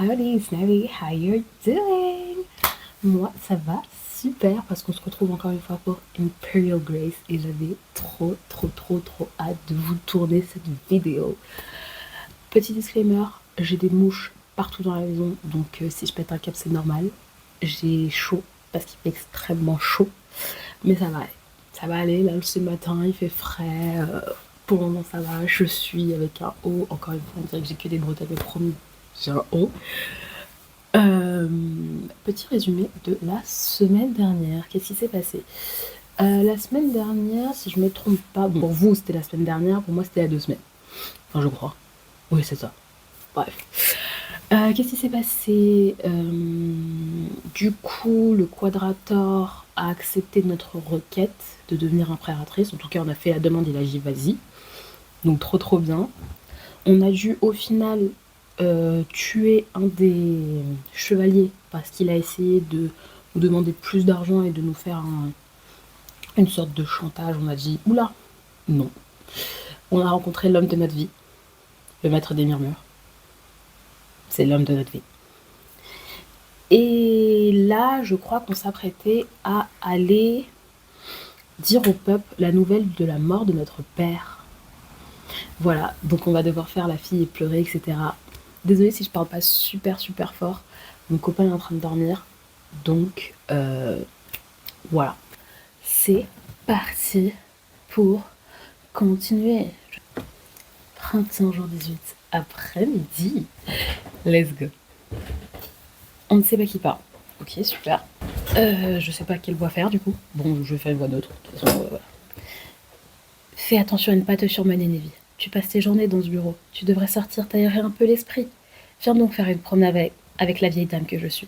Howdy Snowy, how you doing? Moi ça va super parce qu'on se retrouve encore une fois pour Imperial Grace et j'avais trop hâte de vous tourner cette vidéo. Petit disclaimer, j'ai des mouches partout dans la maison donc si je pète un câble c'est normal. J'ai chaud parce qu'il fait extrêmement chaud mais ça va aller. Ça va aller, là ce matin il fait frais, pour le moment ça va, je suis avec un haut, encore une fois on dirait que j'ai que des bretelles mais promis j'ai un haut. Petit résumé de la semaine dernière. Qu'est-ce qui s'est passé? La semaine dernière, si je me trompe pas, bon, pour vous c'était la semaine dernière, pour moi c'était il y a 2 semaines. Enfin, je crois. Oui, c'est ça. Bref. Qu'est-ce qui s'est passé? Du coup, le Quadrator a accepté notre requête de devenir impératrice. En tout cas, on a fait la demande, il a dit vas-y. Donc, trop bien. On a dû au final tuer un des chevaliers parce qu'il a essayé de nous demander plus d'argent et de nous faire une sorte de chantage. On a dit oula, non. On a rencontré l'homme de notre vie, le maître des murmures. C'est l'homme de notre vie. Et là, je crois qu'on s'apprêtait à aller dire au peuple la nouvelle de la mort de notre père. Voilà, donc on va devoir faire la fille et pleurer, etc. Désolée si je parle pas super fort. Mon copain est en train de dormir. Donc voilà. C'est parti pour continuer. Printemps jour 18, après-midi. Let's go. On ne sait pas qui parle. Ok, super. Je sais pas quelle voix faire du coup. Bon, je vais faire une voix neutre. De toute façon, voilà. Fais attention à ne pas te surmener, Nevi. Tu passes tes journées dans ce bureau. Tu devrais sortir t'aérer un peu l'esprit. Viens donc faire une promenade avec la vieille dame que je suis.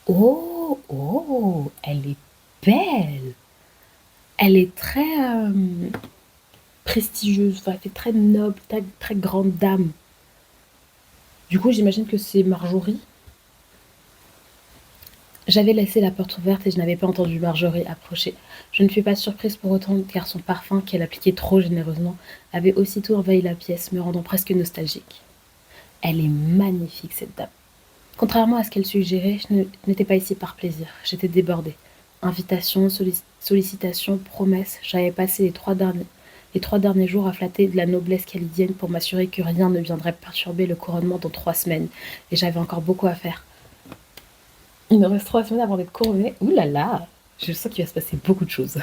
Oh, elle est belle. Elle est très prestigieuse, enfin, elle fait très noble, très grande dame. Du coup, j'imagine que c'est Marjorie. J'avais laissé la porte ouverte et je n'avais pas entendu Marjorie approcher. Je ne fus pas surprise pour autant car son parfum, qu'elle appliquait trop généreusement, avait aussitôt envahi la pièce, me rendant presque nostalgique. Elle est magnifique, cette dame. Contrairement à ce qu'elle suggérait, je n'étais pas ici par plaisir. J'étais débordée. Invitations, sollicitations, promesses, j'avais passé les 3 derniers jours à flatter de la noblesse calidienne pour m'assurer que rien ne viendrait perturber le couronnement dans 3 semaines. Et j'avais encore beaucoup à faire. Il me reste 3 semaines avant d'être couronnée. Ouh là là, je sens qu'il va se passer beaucoup de choses.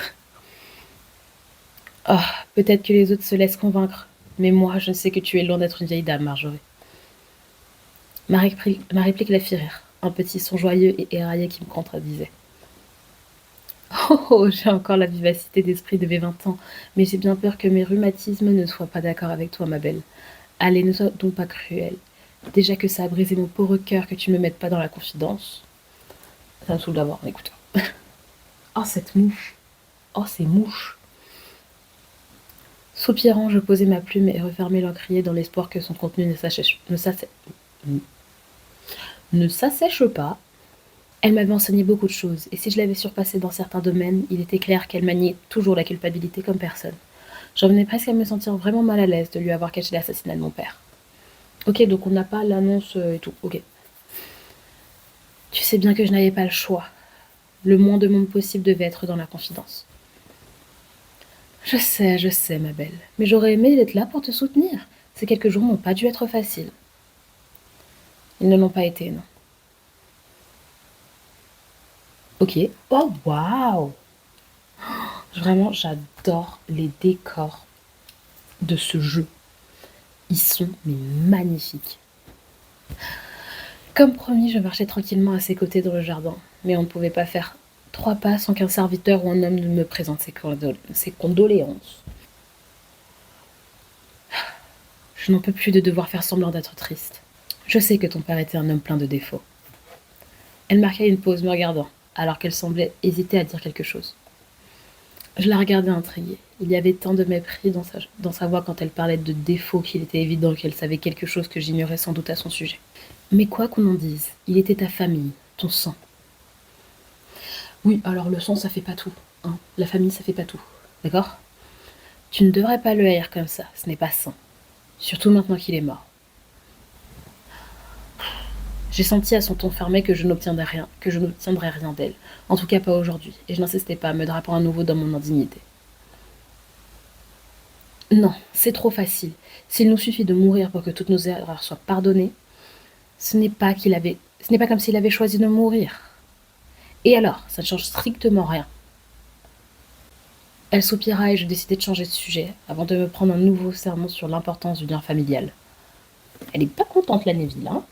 Oh, peut-être que les autres se laissent convaincre. Mais moi, je ne sais que tu es loin d'être une vieille dame, Marjorie. Ma réplique la fit rire. Un petit son joyeux et éraillé qui me contradisait. Oh, j'ai encore la vivacité d'esprit de mes 20 ans, mais j'ai bien peur que mes rhumatismes ne soient pas d'accord avec toi, ma belle. Allez, ne sois donc pas cruelle. Déjà que ça a brisé mon pauvre cœur que tu me mettes pas dans la confidence. Ça me saoule d'avoir, écoute. Oh, cette mouche. Oh, ces mouches. Soupirant, je posai ma plume et refermai l'encrier dans l'espoir que son contenu ne s'assèche pas. Elle m'avait enseigné beaucoup de choses, et si je l'avais surpassée dans certains domaines, il était clair qu'elle maniait toujours la culpabilité comme personne. J'en venais presque à me sentir vraiment mal à l'aise de lui avoir caché l'assassinat de mon père. Ok, donc on n'a pas l'annonce et tout, ok. Tu sais bien que je n'avais pas le choix. Le moins de monde possible devait être dans la confidence. Je sais, ma belle, mais j'aurais aimé être là pour te soutenir. Ces quelques jours n'ont pas dû être faciles. Ils ne l'ont pas été, non. Ok. Oh, waouh! Vraiment, j'adore les décors de ce jeu. Ils sont mais magnifiques. Comme promis, je marchais tranquillement à ses côtés dans le jardin, mais on ne pouvait pas faire 3 pas sans qu'un serviteur ou un homme me présente ses condoléances. Je n'en peux plus de devoir faire semblant d'être triste. Je sais que ton père était un homme plein de défauts. Elle marqua une pause, me regardant, alors qu'elle semblait hésiter à dire quelque chose. Je la regardais intriguée. Il y avait tant de mépris dans sa voix quand elle parlait de défauts qu'il était évident qu'elle savait quelque chose que j'ignorais sans doute à son sujet. Mais quoi qu'on en dise, il était ta famille, ton sang. Oui, alors le sang, ça fait pas tout. Hein. La famille, ça fait pas tout. D'accord? Tu ne devrais pas le haïr comme ça, ce n'est pas sain. Surtout maintenant qu'il est mort. J'ai senti à son ton fermé que je n'obtiendrais rien d'elle. En tout cas pas aujourd'hui, et je n'insistais pas, me drapant à nouveau dans mon indignité. Non, c'est trop facile. S'il nous suffit de mourir pour que toutes nos erreurs soient pardonnées, ce n'est pas comme s'il avait choisi de mourir. Et alors, ça ne change strictement rien. Elle soupira et je décidai de changer de sujet, avant de me prendre un nouveau sermon sur l'importance du lien familial. Elle est pas contente, la Neville, hein.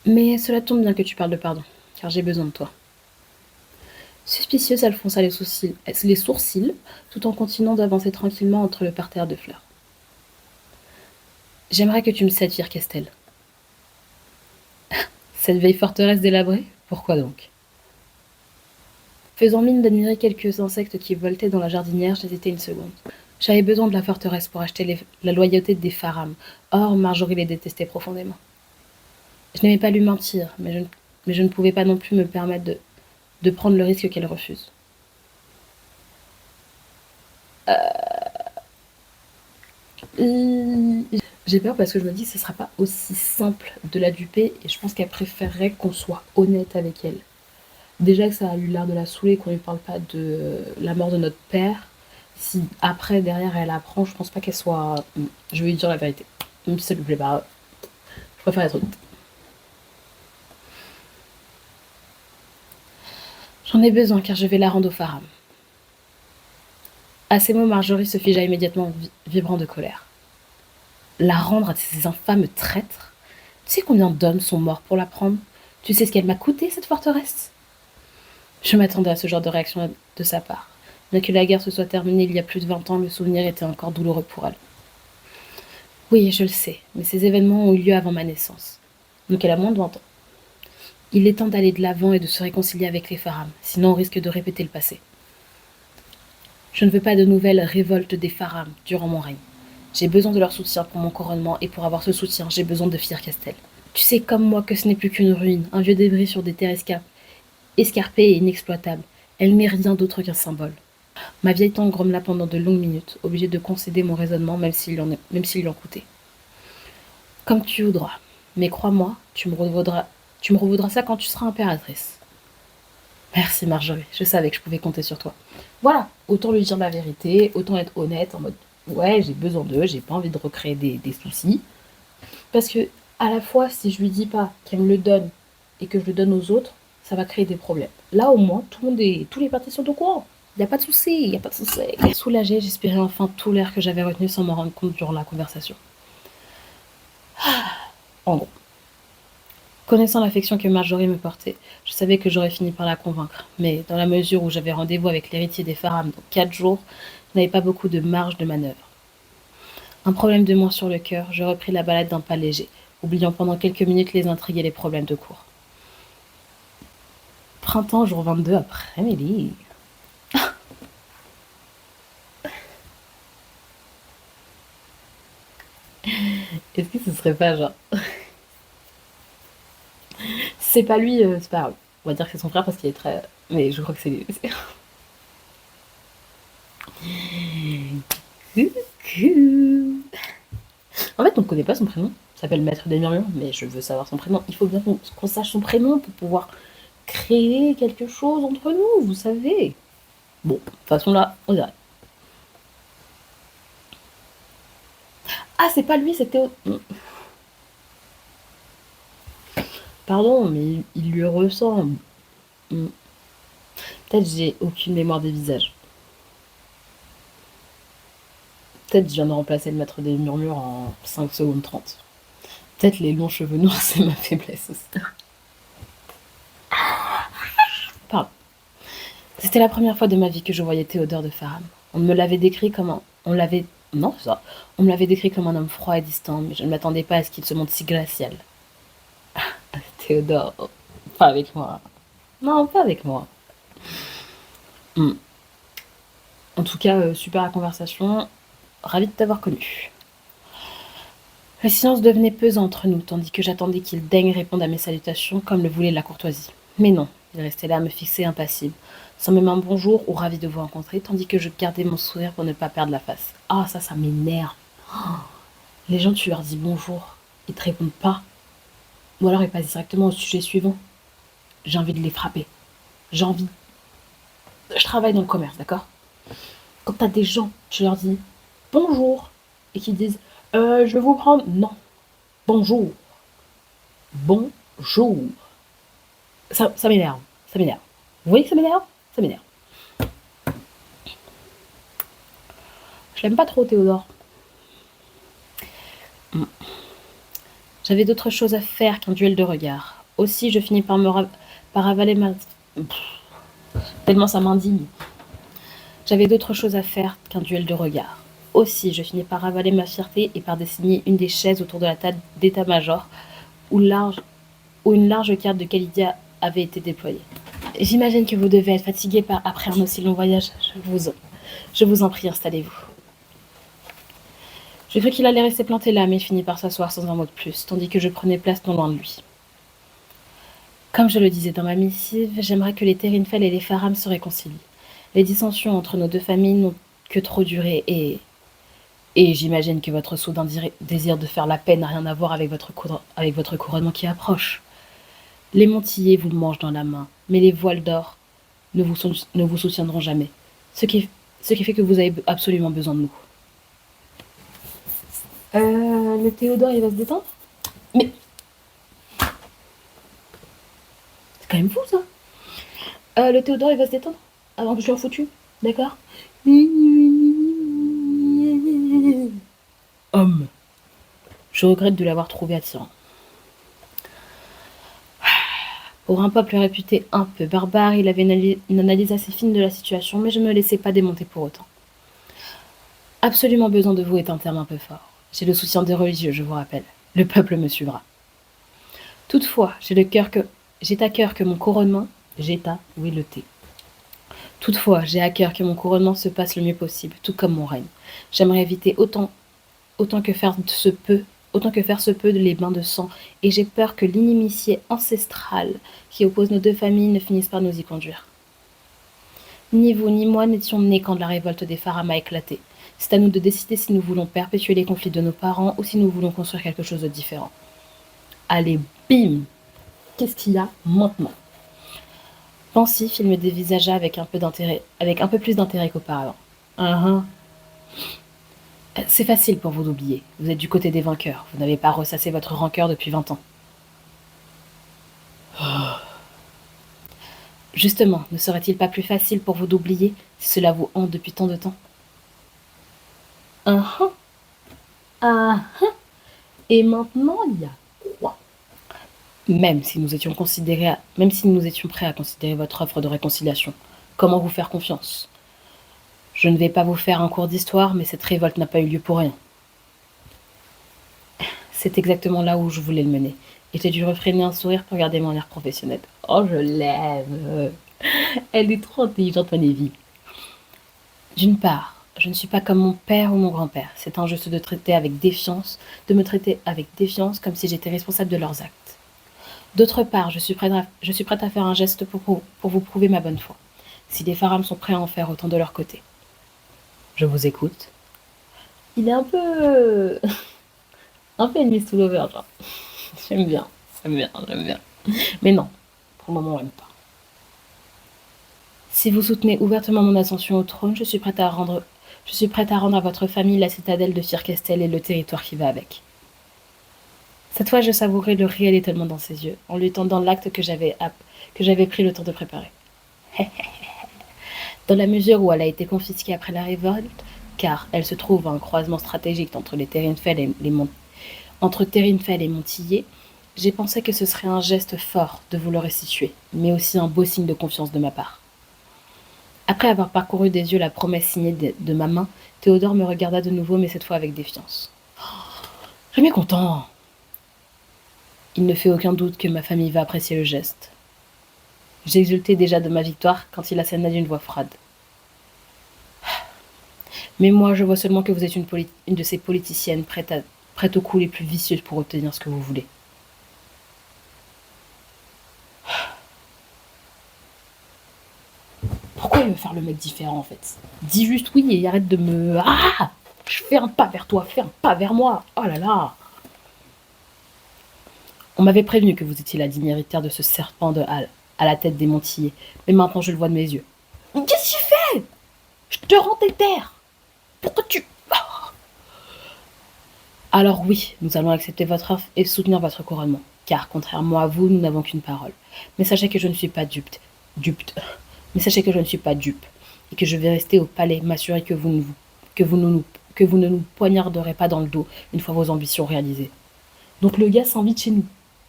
Mais cela tombe bien que tu parles de pardon, car j'ai besoin de toi. Suspicieuse, elle fronça les sourcils, tout en continuant d'avancer tranquillement entre le parterre de fleurs. J'aimerais que tu me satisfires, Castel. Cette vieille forteresse délabrée? Pourquoi donc? Faisant mine d'admirer quelques insectes qui voletaient dans la jardinière, j'hésitai une seconde. J'avais besoin de la forteresse pour acheter la loyauté des Faram. Or, Marjorie les détestait profondément. Je n'aimais pas lui mentir, mais je ne pouvais pas non plus me permettre de prendre le risque qu'elle refuse. J'ai peur parce que je me dis que ce ne sera pas aussi simple de la duper et je pense qu'elle préférerait qu'on soit honnête avec elle. Déjà que ça a eu l'air de la saouler qu'on lui parle pas de la mort de notre père. Si après, derrière, elle apprend, je pense pas qu'elle soit... Je vais lui dire la vérité. Même si ça lui plaît pas. Je préfère être honnête. J'en ai besoin car je vais la rendre au Faram. À ces mots, Marjorie se figea immédiatement, vibrant de colère. La rendre à ces infâmes traîtres? Tu sais combien d'hommes sont morts pour la prendre? Tu sais ce qu'elle m'a coûté, cette forteresse? Je m'attendais à ce genre de réaction de sa part. Bien que la guerre se soit terminée il y a plus de 20 ans, le souvenir était encore douloureux pour elle. Oui, je le sais, mais ces événements ont eu lieu avant ma naissance. Donc elle a moins de 20 ans. Il est temps d'aller de l'avant et de se réconcilier avec les Faram, sinon on risque de répéter le passé. Je ne veux pas de nouvelles révoltes des Faram durant mon règne. J'ai besoin de leur soutien pour mon couronnement et pour avoir ce soutien, j'ai besoin de Fir Castel. Tu sais comme moi que ce n'est plus qu'une ruine, un vieux débris sur des terres escarpées et inexploitables. Elle n'est rien d'autre qu'un symbole. Ma vieille tante grommela pendant de longues minutes, obligée de concéder mon raisonnement même s'il en coûtait. Comme tu voudras, mais crois-moi, tu me revaudras ça quand tu seras impératrice. Merci Marjorie, je savais que je pouvais compter sur toi. Voilà, autant lui dire la vérité, autant être honnête en mode ouais, j'ai besoin d'eux, j'ai pas envie de recréer des soucis. Parce que, à la fois, si je lui dis pas qu'elle me le donne et que je le donne aux autres, ça va créer des problèmes. Là, au moins, tous les partis sont au courant. Il n'y a pas de souci, il n'y a pas de souci. Soulagée, j'espérais enfin tout l'air que j'avais retenu sans m'en rendre compte durant la conversation. En gros. Connaissant l'affection que Marjorie me portait, je savais que j'aurais fini par la convaincre. Mais dans la mesure où j'avais rendez-vous avec l'héritier des Faram dans 4 jours, je n'avais pas beaucoup de marge de manœuvre. Un problème de moins sur le cœur, je repris la balade d'un pas léger, oubliant pendant quelques minutes les intrigues et les problèmes de cour. Printemps, jour 22 après-midi. Est-ce que ce serait pas genre... C'est pas lui, c'est pas grave. On va dire que c'est son frère parce qu'il est très... Mais je crois que c'est lui. Coucou. En fait, on ne connaît pas son prénom. Il s'appelle Maître des Murmures, mais je veux savoir son prénom. Il faut bien qu'on sache son prénom pour pouvoir créer quelque chose entre nous, vous savez. Bon, de toute façon là, on dirait. Ah, c'est pas lui, c'était... Pardon, mais il lui ressemble. Peut-être j'ai aucune mémoire des visages. Peut-être je viens de remplacer le Maître des Murmures en 5 secondes 30. Peut-être les longs cheveux noirs, c'est ma faiblesse aussi. Pardon. C'était la première fois de ma vie que je voyais Théodore de Faram. On me l'avait décrit comme un... Non, c'est ça. On me l'avait décrit comme un homme froid et distant, mais je ne m'attendais pas à ce qu'il se montre si glacial. Théodore, pas avec moi. Non, pas avec moi. En tout cas, super la conversation. Ravie de t'avoir connu. Le silence devenait pesant entre nous, tandis que j'attendais qu'il daigne répondre à mes salutations comme le voulait la courtoisie. Mais non, il restait là à me fixer impassible, sans même un bonjour ou ravi de vous rencontrer, tandis que je gardais mon sourire pour ne pas perdre la face. Ah, ça m'énerve. Oh, les gens, tu leur dis bonjour, ils te répondent pas. Ou alors il passe directement au sujet suivant. J'ai envie de les frapper. J'ai envie. Je travaille dans le commerce, d'accord? Quand t'as des gens, tu leur dis bonjour et qu'ils disent je vais vous prendre. Non, bonjour. Bonjour. Ça m'énerve. Ça m'énerve. Vous voyez que ça m'énerve? Ça m'énerve. Je l'aime pas trop, Théodore. J'avais d'autres choses à faire qu'un duel de regards. Aussi, je finis par avaler ma... Tellement ça m'indigne. J'avais d'autres choses à faire qu'un duel de regards. Aussi, je finis par avaler ma fierté et par dessiner une des chaises autour de la table d'état-major où une large carte de Calidia avait été déployée. J'imagine que vous devez être fatigué après un aussi long voyage. Je vous en prie, installez-vous. J'ai cru qu'il allait rester planté là, mais il finit par s'asseoir sans un mot de plus, tandis que je prenais place non loin de lui. Comme je le disais dans ma missive, j'aimerais que les Terinfel et les Faram se réconcilient. Les dissensions entre nos deux familles n'ont que trop duré et j'imagine que votre soudain désir de faire la paix n'a rien à voir avec votre couronnement qui approche. Les Montillés vous mangent dans la main, mais les voiles d'or ne vous soutiendront jamais. Ce qui fait que vous avez absolument besoin de nous. Le Théodore, il va se détendre? Mais c'est quand même fou, ça. Le Théodore, il va se détendre avant que je sois foutu, d'accord? Homme. Je regrette de l'avoir trouvé attirant. Pour un peuple réputé un peu barbare, il avait une analyse assez fine de la situation, mais je ne me laissais pas démonter pour autant. Absolument besoin de vous est un terme un peu fort. J'ai le soutien des religieux, je vous rappelle. Le peuple me suivra. Toutefois, j'ai à cœur que mon couronnement... oui, le thé. Toutefois, j'ai à cœur que mon couronnement se passe le mieux possible, tout comme mon règne. J'aimerais éviter autant que faire se peut les bains de sang, et j'ai peur que l'inimitié ancestrale qui oppose nos deux familles ne finisse par nous y conduire. Ni vous ni moi n'étions nés quand la révolte des Faram a éclaté. C'est à nous de décider si nous voulons perpétuer les conflits de nos parents ou si nous voulons construire quelque chose de différent. Allez, bim! Qu'est-ce qu'il y a maintenant? Pensif, il me dévisagea avec un peu plus d'intérêt qu'auparavant. C'est facile pour vous d'oublier. Vous êtes du côté des vainqueurs. Vous n'avez pas ressassé votre rancœur depuis 20 ans. Justement, ne serait-il pas plus facile pour vous d'oublier si cela vous hante depuis tant de temps? Et maintenant, il y a quoi? Même si nous étions prêts à considérer votre offre de réconciliation, comment vous faire confiance? Je ne vais pas vous faire un cours d'histoire, mais cette révolte n'a pas eu lieu pour rien. C'est exactement là où je voulais le mener. Et j'ai dû refréner un sourire pour garder mon air professionnel. Oh, je l'aime. Elle est trop intelligente, ma Névi. D'une part, je ne suis pas comme mon père ou mon grand-père. C'est injuste de me traiter avec défiance comme si j'étais responsable de leurs actes. D'autre part, je suis prête à faire un geste pour vous prouver ma bonne foi. Si les Faram sont prêts à en faire autant de leur côté. Je vous écoute. Il est un peu ennemi sous l'over, genre. J'aime bien. Mais non, pour le moment, j'aime pas. Si vous soutenez ouvertement mon ascension au trône, je suis prête à rendre à votre famille la citadelle de Firkestel et le territoire qui va avec. Cette fois, je savourais le réel étonnement dans ses yeux, en lui tendant l'acte que j'avais pris le temps de préparer. Dans la mesure où elle a été confisquée après la révolte, car elle se trouve à un croisement stratégique entre Terinfel et Montillé, j'ai pensé que ce serait un geste fort de vous le restituer, mais aussi un beau signe de confiance de ma part. Après avoir parcouru des yeux la promesse signée de ma main, Théodore me regarda de nouveau, mais cette fois avec défiance. « Je suis content !» Il ne fait aucun doute que ma famille va apprécier le geste. J'exultais déjà de ma victoire quand il assèna d'une voix froide. Mais moi, je vois seulement que vous êtes une de ces politiciennes prêtes aux coups les plus vicieux pour obtenir ce que vous voulez. Pourquoi il veut faire le mec différent, en fait? Dis juste oui et arrête de me... Ah! Je fais un pas vers toi, fais un pas vers moi. Oh là là! On m'avait prévenu que vous étiez la digne héritière de ce serpent de Hal, à la tête démontillée, mais maintenant je le vois de mes yeux. Qu'est-ce que tu fais? Je te rends tes terres. Pourquoi tu... Alors oui, nous allons accepter votre offre et soutenir votre couronnement, car contrairement à vous, nous n'avons qu'une parole. Mais sachez que je ne suis pas Mais sachez que je ne suis pas dupe, et que je vais rester au palais, m'assurer que que vous ne nous poignarderez pas dans le dos une fois vos ambitions réalisées. Donc le gars s'invite chez nous.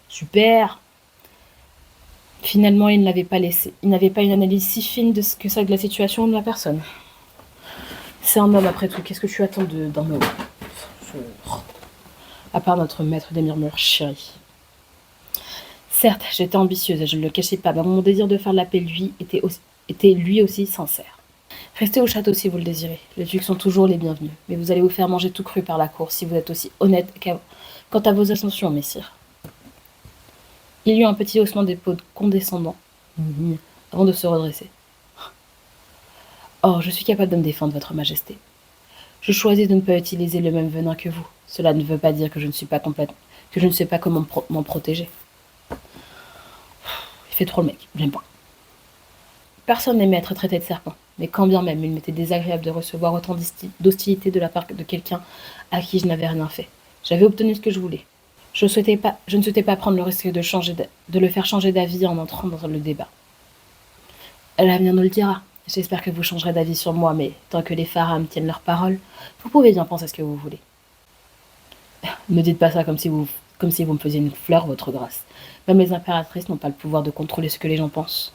Super. Finalement, il n'avait pas laissé. Il n'avait pas une analyse si fine que ça de la situation ou de la personne. C'est un homme après tout. Qu'est-ce que tu attends d'un homme? À part notre maître des murmures chéri. Certes, j'étais ambitieuse et je ne le cachais pas, mais mon désir de faire la paix était lui aussi sincère. Restez au château si vous le désirez. Les ducs sont toujours les bienvenus, mais vous allez vous faire manger tout cru par la cour si vous êtes aussi honnête quant à vos ascensions, messire. Il y eut un petit haussement d'épaule condescendant, avant de se redresser. Or, je suis capable de me défendre, votre majesté. Je choisis de ne pas utiliser le même venin que vous. Cela ne veut pas dire que je ne sais pas comment m'en protéger. Il fait trop le mec, j'aime pas. Personne n'aimait être traité de serpent, mais quand bien même il m'était désagréable de recevoir autant d'hostilité de la part de quelqu'un à qui je n'avais rien fait. J'avais obtenu ce que je voulais. Je ne souhaitais pas prendre le risque de le faire changer d'avis en entrant dans le débat. L'avenir nous le dira. J'espère que vous changerez d'avis sur moi, mais tant que les Farham tiennent leur parole, vous pouvez bien penser ce que vous voulez. Ne dites pas ça comme si vous me faisiez une fleur, votre grâce. Même les impératrices n'ont pas le pouvoir de contrôler ce que les gens pensent.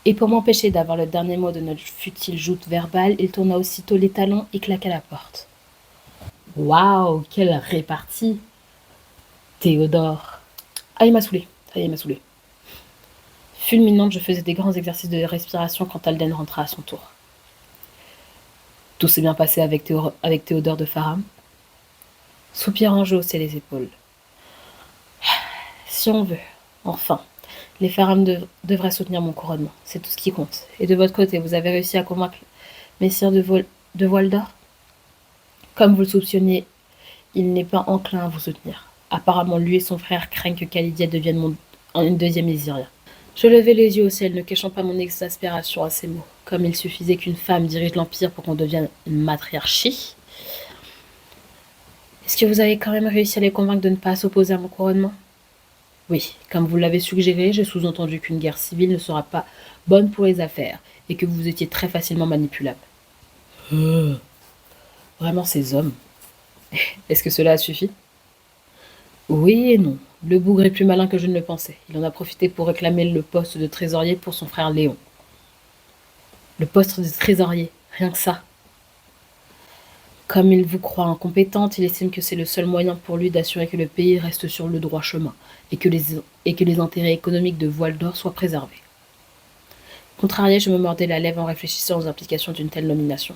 Et pour m'empêcher d'avoir le dernier mot de notre futile joute verbale, il tourna aussitôt les talons et claqua la porte. Waouh, quelle répartie! Théodore. Ah, il m'a saoulé. Ça y est, il m'a saoulé. Fulminante, je faisais des grands exercices de respiration quand Alden rentra à son tour. Tout s'est bien passé avec Théodore de Farham. Soupirant, je haussai les épaules. Si on veut, enfin, les Farham devraient soutenir mon couronnement. C'est tout ce qui compte. Et de votre côté, vous avez réussi à convaincre messire de Voile-d'Or? Comme vous le soupçonniez, il n'est pas enclin à vous soutenir. Apparemment, lui et son frère craignent que Khalidia devienne une deuxième Isiria. Je levai les yeux au ciel, ne cachant pas mon exaspération à ces mots. Comme il suffisait qu'une femme dirige l'Empire pour qu'on devienne une matriarchie. Est-ce que vous avez quand même réussi à les convaincre de ne pas s'opposer à mon couronnement? Oui, comme vous l'avez suggéré, j'ai sous-entendu qu'une guerre civile ne sera pas bonne pour les affaires, et que vous étiez très facilement manipulable. Vraiment ces hommes. Est-ce que cela a suffi? Oui et non. Le bougre est plus malin que je ne le pensais. Il en a profité pour réclamer le poste de trésorier pour son frère Léon. Le poste de trésorier, rien que ça. Comme il vous croit incompétente, il estime que c'est le seul moyen pour lui d'assurer que le pays reste sur le droit chemin et que les intérêts économiques de Voile-d'Or soient préservés. Contrarié, je me mordais la lèvre en réfléchissant aux implications d'une telle nomination.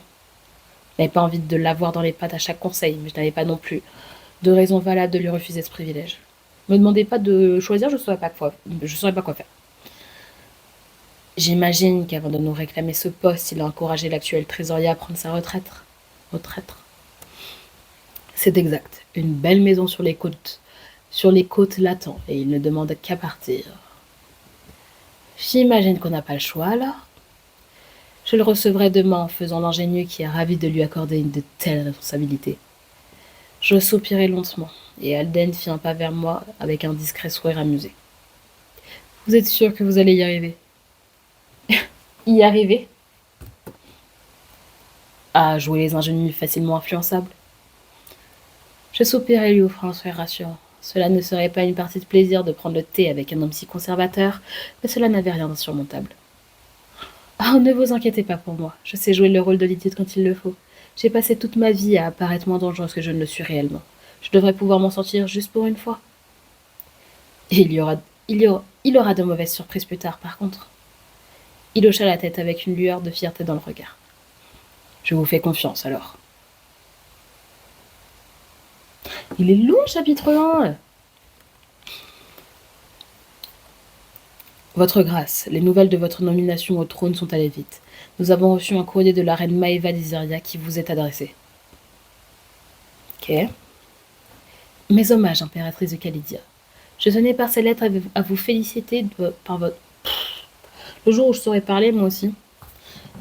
Je n'avais pas envie de l'avoir dans les pattes à chaque conseil, mais je n'avais pas non plus de raison valable de lui refuser ce privilège. Ne me demandez pas de choisir, je ne saurais pas quoi faire. J'imagine qu'avant de nous réclamer ce poste, il a encouragé l'actuel trésorier à prendre sa retraite. C'est exact. Une belle maison sur les côtes l'attend, et il ne demande qu'à partir. J'imagine qu'on n'a pas le choix, alors. Je le recevrai demain en faisant l'ingénieux qui est ravi de lui accorder de telles responsabilités. Je soupirai lentement, et Alden fit un pas vers moi avec un discret sourire amusé. Vous êtes sûr que vous allez y arriver? Y arriver? À jouer les ingénieux facilement influençables. Je soupirai lui offrant un sourire rassurant. Cela ne serait pas une partie de plaisir de prendre le thé avec un homme si conservateur, mais cela n'avait rien d'insurmontable. Oh, ne vous inquiétez pas pour moi, je sais jouer le rôle de l'idiot quand il le faut. J'ai passé toute ma vie à apparaître moins dangereuse que je ne le suis réellement. Je devrais pouvoir m'en sortir juste pour une fois. Et il y aura de mauvaises surprises plus tard, par contre. Il hocha la tête avec une lueur de fierté dans le regard. Je vous fais confiance, alors. Il est long, le chapitre 1. Votre grâce, les nouvelles de votre nomination au trône sont allées vite. Nous avons reçu un courrier de la reine Maeva d'Iseria qui vous est adressé. Ok. Mes hommages, impératrice de Khalidia. Je tenais par ces lettres à vous féliciter par votre... Le jour où je saurais parler, moi aussi.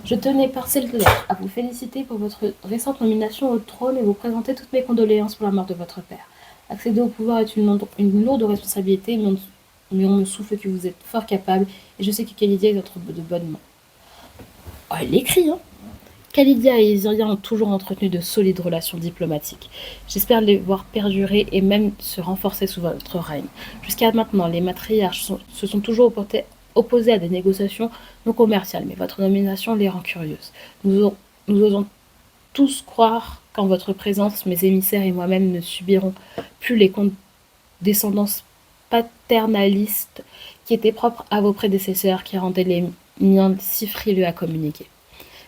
Je tenais par cette lettre à vous féliciter pour votre récente nomination au trône et vous présenter toutes mes condoléances pour la mort de votre père. Accéder au pouvoir est une lourde responsabilité, mais on me souffle que vous êtes fort capable et je sais que Khalidia est entre de bonnes mains. Oh, elle écrit, hein. Khalidia et Isiria ont toujours entretenu de solides relations diplomatiques. J'espère les voir perdurer et même se renforcer sous votre règne. Jusqu'à maintenant, les matriarches se sont toujours opposés à des négociations non commerciales, mais votre nomination les rend curieuses. Nous osons tous croire qu'en votre présence, mes émissaires et moi-même ne subirons plus les condescendances paternalistes qui étaient propres à vos prédécesseurs, qui rendaient les miens si frileux à communiquer.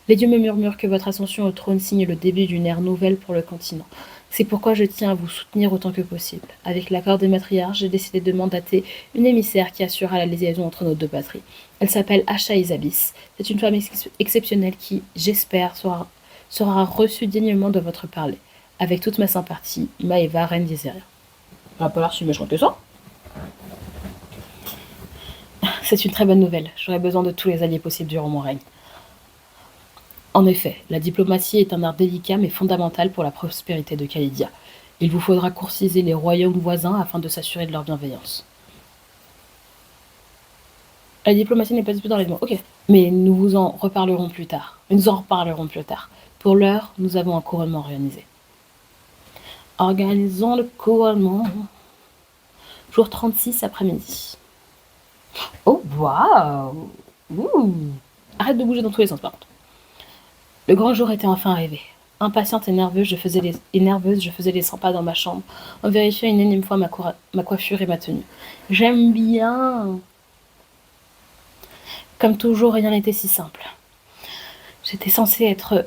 Les dieux me murmurent que votre ascension au trône signe le début d'une ère nouvelle pour le continent. C'est pourquoi je tiens à vous soutenir autant que possible. Avec l'accord des matriarches, j'ai décidé de mandater une émissaire qui assurera la liaison entre nos deux patries. Elle s'appelle Asha Isabis. C'est une femme exceptionnelle qui, j'espère, sera reçue dignement de votre parler. Avec toute ma sympathie, Maeva, reine d'Iséria. Ça va pas l'air si méchant que ça. C'est une très bonne nouvelle. J'aurai besoin de tous les alliés possibles durant mon règne. En effet, la diplomatie est un art délicat mais fondamental pour la prospérité de Khalidia. Il vous faudra courtiser les royaumes voisins afin de s'assurer de leur bienveillance. La diplomatie n'est pas du tout dans les mots. Ok. Mais nous vous en reparlerons plus tard. Pour l'heure, nous avons un couronnement organisé. Organisons le couronnement. Jour 36 après-midi. Oh, waouh! Arrête de bouger dans tous les sens, par contre. Le grand jour était enfin arrivé. Impatiente et nerveuse, je faisais les 100 pas dans ma chambre, en vérifiant une énième fois ma coiffure et ma tenue. J'aime bien. Comme toujours, rien n'était si simple. J'étais censée être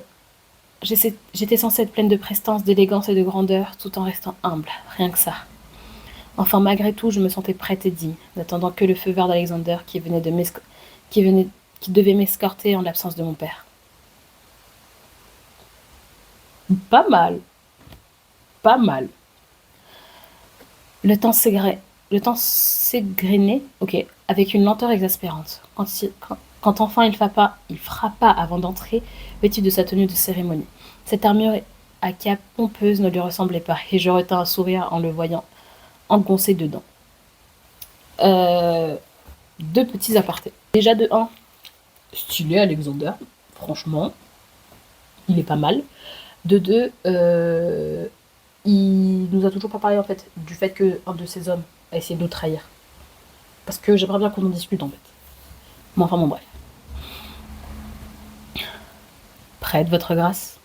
pleine de prestance, d'élégance et de grandeur, tout en restant humble, rien que ça. Enfin, malgré tout, je me sentais prête et digne, n'attendant que le feu vert d'Alexander qui devait m'escorter en l'absence de mon père. Pas mal. Le temps s'égrenait, ok, avec une lenteur exaspérante. Quand enfin il frappa avant d'entrer, vêtu de sa tenue de cérémonie. Cette armure à cape pompeuse ne lui ressemblait pas, et je retins un sourire en le voyant engoncé dedans. Deux petits apartés. Déjà de 1, stylé Alexander, franchement, il est pas mal. De 2, il nous a toujours pas parlé en fait du fait qu'un de ces hommes a essayé de nous trahir. Parce que j'aimerais bien qu'on en discute en fait. Mais enfin bon bref. Prête, votre grâce?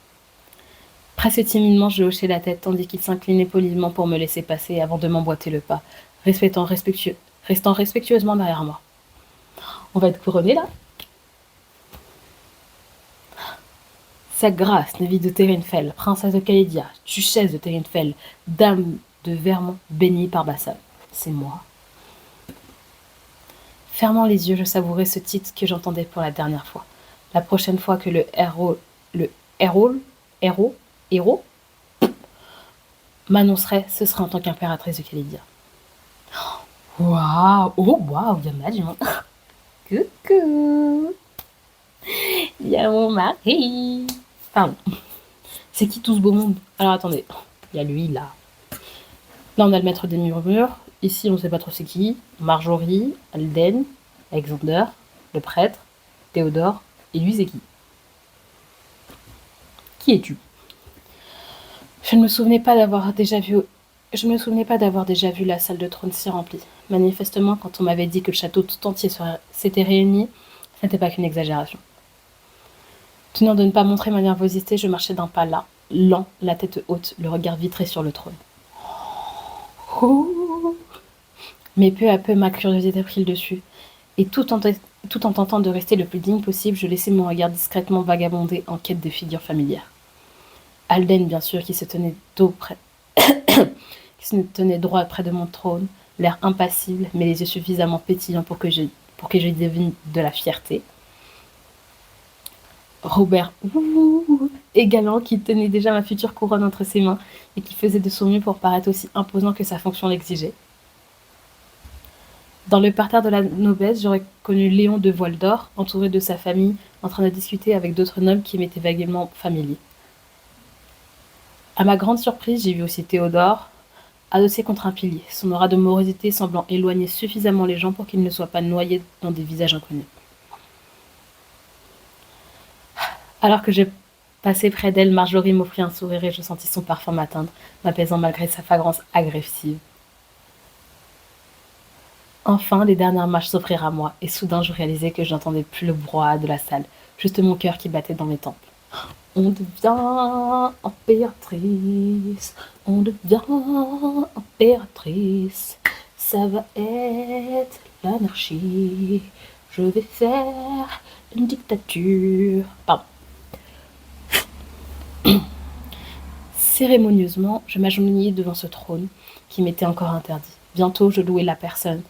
Presque timidement, je hochai la tête tandis qu'il s'inclinait poliment pour me laisser passer avant de m'emboîter le pas, restant respectueusement derrière moi. On va être couronné là? Sa grâce, Neville de Terinfel, princesse de Khalidia, duchesse de Terinfel, dame de Vermont, bénie par Bassam. C'est moi. Fermant les yeux, je savourais ce titre que j'entendais pour la dernière fois. La prochaine fois que le héros m'annoncerait, ce serait en tant qu'impératrice de Khalidia. Waouh! Oh waouh, il y en a du monde. Coucou! Il y a mon mari! Pardon. C'est qui tout ce beau monde? Alors attendez, il y a lui là. Là on a le maître des murmures. Ici on sait pas trop c'est qui. Marjorie, Alden, Alexander, le prêtre, Théodore. Et lui c'est qui? Qui es-tu? Je ne me souvenais pas d'avoir déjà vu la salle de trône si remplie. Manifestement, quand on m'avait dit que le château tout entier s'était réuni, ce n'était pas qu'une exagération. Tenant de ne pas montrer ma nervosité, je marchais d'un pas lent, la tête haute, le regard vitré sur le trône. Oh. Mais peu à peu, ma curiosité prit le dessus, et tout en tentant de rester le plus digne possible, je laissais mon regard discrètement vagabonder en quête de figures familières. Alden, bien sûr, qui se tenait droit près de mon trône, l'air impassible, mais les yeux suffisamment pétillants pour que je devine de la fierté. Robert, et galant, qui tenait déjà ma future couronne entre ses mains et qui faisait de son mieux pour paraître aussi imposant que sa fonction l'exigeait. Dans le parterre de la noblesse, j'aurais connu Léon de Voildor, entouré de sa famille, en train de discuter avec d'autres nobles qui m'étaient vaguement familiers. À ma grande surprise, j'ai vu aussi Théodore, adossé contre un pilier, son aura de morosité semblant éloigner suffisamment les gens pour qu'ils ne soient pas noyés dans des visages inconnus. Alors que je passais près d'elle, Marjorie m'offrit un sourire et je sentis son parfum m'atteindre, m'apaisant malgré sa fragrance agressive. Enfin, les dernières marches s'offrirent à moi, et soudain je réalisai que je n'entendais plus le brouhaha de la salle, juste mon cœur qui battait dans mes tempes. On devient impératrice, on devient impératrice, ça va être l'anarchie, je vais faire une dictature. Pardon. Cérémonieusement, je m'agenouillai devant ce trône qui m'était encore interdit. Bientôt, je louai la personne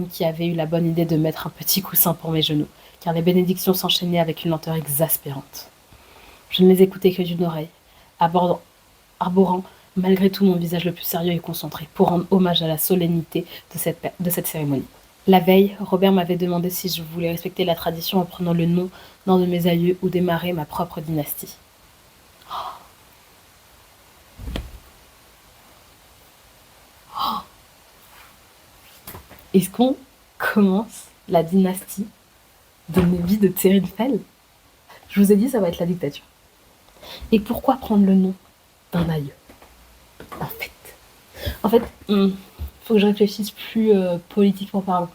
qui avait eu la bonne idée de mettre un petit coussin pour mes genoux, car les bénédictions s'enchaînaient avec une lenteur exaspérante. Je ne les écoutais que d'une oreille, arborant malgré tout mon visage le plus sérieux et concentré, pour rendre hommage à la solennité de cette cérémonie. La veille, Robert m'avait demandé si je voulais respecter la tradition en prenant le nom d'un de mes aïeux ou démarrer ma propre dynastie. Est-ce qu'on commence la dynastie de Nevi de Therinfel? Je vous ai dit, ça va être la dictature. Et pourquoi prendre le nom d'un aïeux? En fait, faut que je réfléchisse plus politiquement parlant.